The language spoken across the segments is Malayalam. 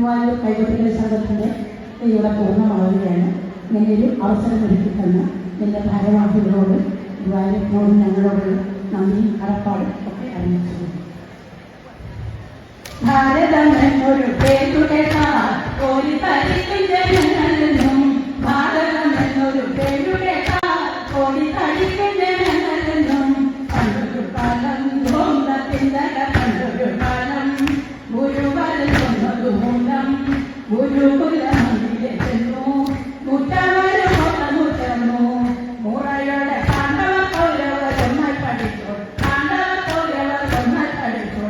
ഗുരുവായൂർ കൈകൊട്ടിക്കൽ സംഘത്തിൻ്റെ ഇവിടെ പൂർണ്ണമാവുകയാണ്. ഇങ്ങനെയൊരു അവസരം ഒരുക്കി തന്ന എൻ്റെ ഭാരവാഹികളോട് ഗുരുവായൂരിനോടും ഞങ്ങളോട് നന്ദി കടപ്പാടും ഒക്കെ അറിയിച്ചു. ഭാരതം എന്നൊരു പേരുകേട്ടാൽ ഒരു തരിക്കും ജനങ്ങളെന്നും, ഭാരതം എന്നൊരു പേരുകേട്ടാൽ ഒരു തരിക്കും ജനങ്ങളെന്നും, പണ്ടൊരു കാലം ോന്നത്തിന്തക പണ്ടൊരു കാലം ഗുരുവരൻ കൊന്നതു മൂലം ഗുരുകുലമന്ദിരെ ചെന്നു മുറ്റവരും മുറ്റന്നു മുറയുടെ പാണ്ഡവ കൗരവർ ഒന്നായി പഠിച്ചു, പാണ്ഡവ കൗരവർ ഒന്നായി പഠിച്ചു.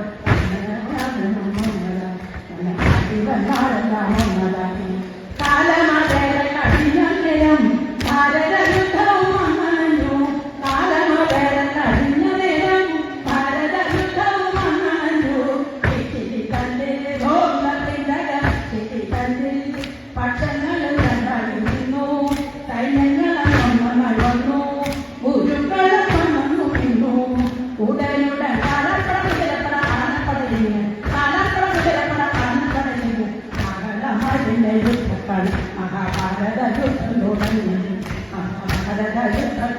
കാലമതേറെ കഴിഞ്ഞ ഭാരത യുദ്ധവും വന്നു, കാലമതേറെ കഴിഞ്ഞ നേരം ഭാരത യുദ്ധവും വന്നു. ചിറ്റി കല്ലിൽ ചിറ്റി കല്ലിൽ പക്ഷങ്ങൾ രണ്ടായി നിന്നു, സൈന്യങ്ങൾ വന്നു, ഗുരുക്കളും വന്നു നിന്നു. ഉടനുടൻ കാലപ്രമുഖരപ്പട ആനപ്പടയിന്, കാലപ്രമുഖരപ്പട ആനപ്പടയിന് മകളമതിന്റെ യുദ്ധക്കളി മഹാഭാരത യുദ്ധം തുടങ്ങി, മഹാഭാരത യുദ്ധം